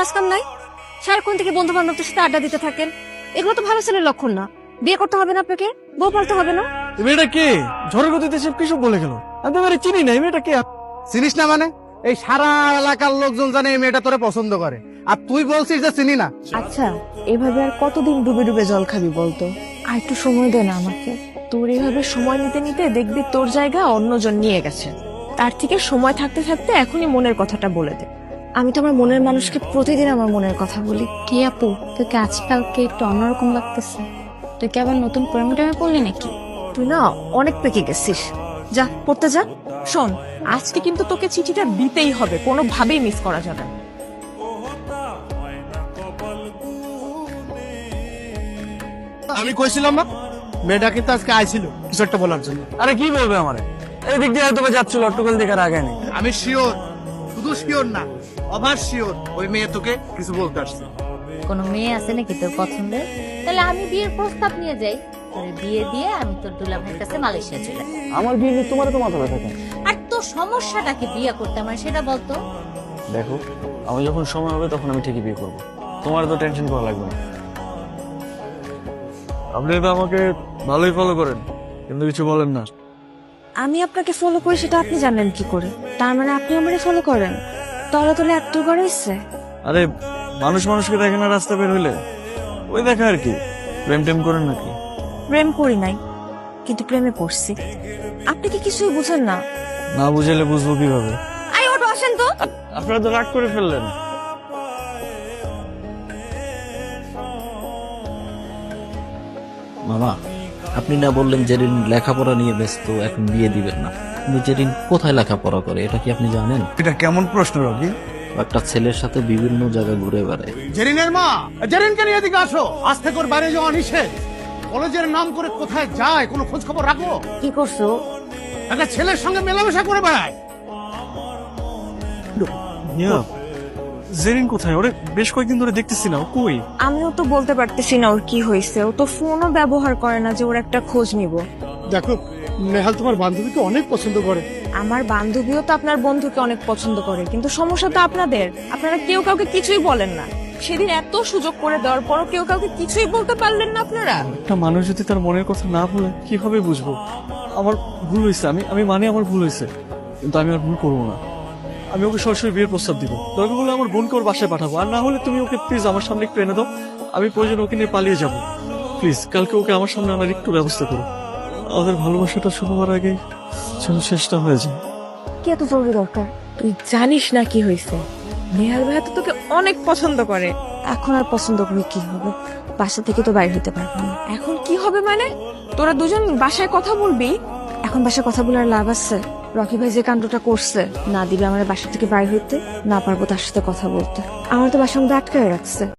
কাজ কাম নাই, সারাক্ষণ থেকে বন্ধু বান্ধবদের সাথে আড্ডা দিতে থাকেন। এগুলো তো ভালো ছেলের লক্ষণ না। বিয়ে করতে হবে না আপনাকে, বউ পালতে হবে না। এই মেয়েটা কে? ঝড়ের গতিতে সব কিছু বলে গেল। আমি তো এবারে চিনি না। এই মেয়েটা কে? চিনিস না মানে? এই সারা এলাকার লোকজন জানে এই মেয়েটা তোরে পছন্দ করে, আর তুই বলছিস যে চিনি না। আচ্ছা, এভাবে আর কতদিন ডুবে ডুবে জল খাবি বলতো? আর একটু সময় দে না আমাকে। তোর এইভাবে সময় নিতে নিতে দেখবি তোর জায়গা অন্যজন নিয়ে গেছে। তার থেকে সময় থাকতে থাকতে এখনই মনের কথাটা বলে দে। আমি তো আমার মনের মানুষকে প্রতিদিন আমার মনের কথা বলি। কি আপু, তোকে আজকালকে একটু অন্যরকম লাগতেছে। তুই কি আবার নতুন প্রেমে টেমে পড়লি নাকি? তুই না অনেক পেকে গেছিস। যা পড়তে যা। শোন, আজকে কিন্তু তোকে চিঠিটা দিতেই হবে, কোনোভাবেই মিস করা যাবে না। আমি কইছিলাম না মেয়েটা কিন্তু আজকে আইছিল কিছু একটা বলার জন্য। আরে কি বলবে আমারে? এই দিক দিয়ে হয়তো বা যাচ্ছিল, অট্টকল দিকে আর আগে নেই। আমি শিওর, শুধু শিওর না, অভার শিওর ওই মেয়ে তোকে কিছু বলতে আসছে। কোনো মেয়ে আছে নাকি তোর পছন্দের? তাহলে আমি বিয়ের প্রস্তাব নিয়ে যাই, তোর বিয়ে দিয়ে আমি তোর দুলা ভাইয়ের কাছে মালয়েশিয়া চলে যাই। আমার বিয়ে নিয়ে তোমার তো মাথা ব্যথা কেন? আর তোর সমস্যাটাকে বিয়ে করতে আমার সেটা বলতো। দেখো, আমি যখন সময় হবে তখন আমি ঠিকই বিয়ে করবো। তোমার তো টেনশন করা লাগবে না। আপনি তো আমাকে ভালোই ফলো করেন, কিন্তু কিছু বলেন না। আমি আপনাকে ফলো করি সেটা আপনি জানেন কি করে? তার মানে আপনি আমারে ফলো করেন? তলে তলে এত করে ইচ্ছে। আরে মানুষ মানুষকে দেখে না রাস্তা বের হইলে, ওই দেখা আর কি। প্রেম টেম করেন নাকি? প্রেম করি নাই, কিন্তু প্রেমে পড়ছি। আপনি কি কিছুই বুঝেন না? না বুঝাইলে বুঝবো কিভাবে? আই ওটো আসেন তো। আপনারা তো রাগ করে ফেললেন। মামা, আপনি না বললেন জেরিন লেখাপড়া নিয়ে ব্যস্ত, এখন বিয়ে দিবেন না। কিন্তু জেরিন কোথায় লেখাপড়া করে এটা কি আপনি জানেন? এটা কেমন প্রশ্ন রবি? একটা ছেলের সাথে বিভিন্ন জায়গায় ঘুরে বেড়ায়। জেরিনের মা, জেরিনকে নিয়ে এদিকে আসো। আজ থেকে ওর বাইরে যাওয়া নিষেধ। কলেজের নাম করে কোথায় যায় কোনো খোঁজ খবর রাখো? কি করছো? একটা ছেলের সঙ্গে মেলামেশা করে বেড়ায়। জেরিন কোথায়? ওরে বেশ কয়েকদিন ধরে দেখতেছি না, ও কই? আমিও তো বলতে পারতেছি না ওর কি হয়েছে। ও তো ফোনও ব্যবহার করে না যে ওর একটা খোঁজ নিব। দেখো, নেহাল তোমার বান্ধবীকে অনেক পছন্দ করে। আমার বান্ধবীও তো আপনার বন্ধুকে অনেক পছন্দ করে, কিন্তু সমস্যা তো আপনাদের। আপনারা কেউ কাউকে কিছুই বলেন না। সেদিন এত সুযোগ করে দেওয়ার পরও কেউ কাউকে কিছুই বলতে পারলেন না আপনারা। একটা মানুষ যদি তার মনের কথা না বলে কিভাবে বুঝবো? আমার ভুল হয়েছে, আমি মানে আমার ভুল হয়েছে, কিন্তু আমি আর ভুল করবো না। আমি ওকে সরাসরি বিয়ের প্রস্তাব দিব। দরকার হলে আমার বোনকে ওর বাসায় পাঠাবো, আর না হলে তুমি ওকে প্লিজ আমার সামনে একটু এনে দাও। আমি প্রয়োজন ওকে নিয়ে পালিয়ে যাব। প্লিজ কালকে ওকে আমার সামনে আনার একটু ব্যবস্থা করো। আমাদের ভালোবাসাটা শুরু হওয়ার আগে যেন শেষটা হয়ে যায়। কি এত জরুরি দরকার? তুই জানিস না কি হয়েছে? নেহাল ভাইয়া তো তোকে অনেক পছন্দ করে। এখন আর পছন্দ করে কি হবে? বাসা থেকে তো বাইরে হতে পারবো না। এখন কি হবে মানে? তোরা দুজন বাসায় কথা বলবি? এখন বাসায় কথা বলার লাভ আছে? রকি ভাই যে কাণ্ডটা করছে, না দিবে আমার বাসা থেকে বাইরে হইতে, না পারবো তার সাথে কথা বলতে। আমার তো বাসার মধ্যে আটকায় রাখছে।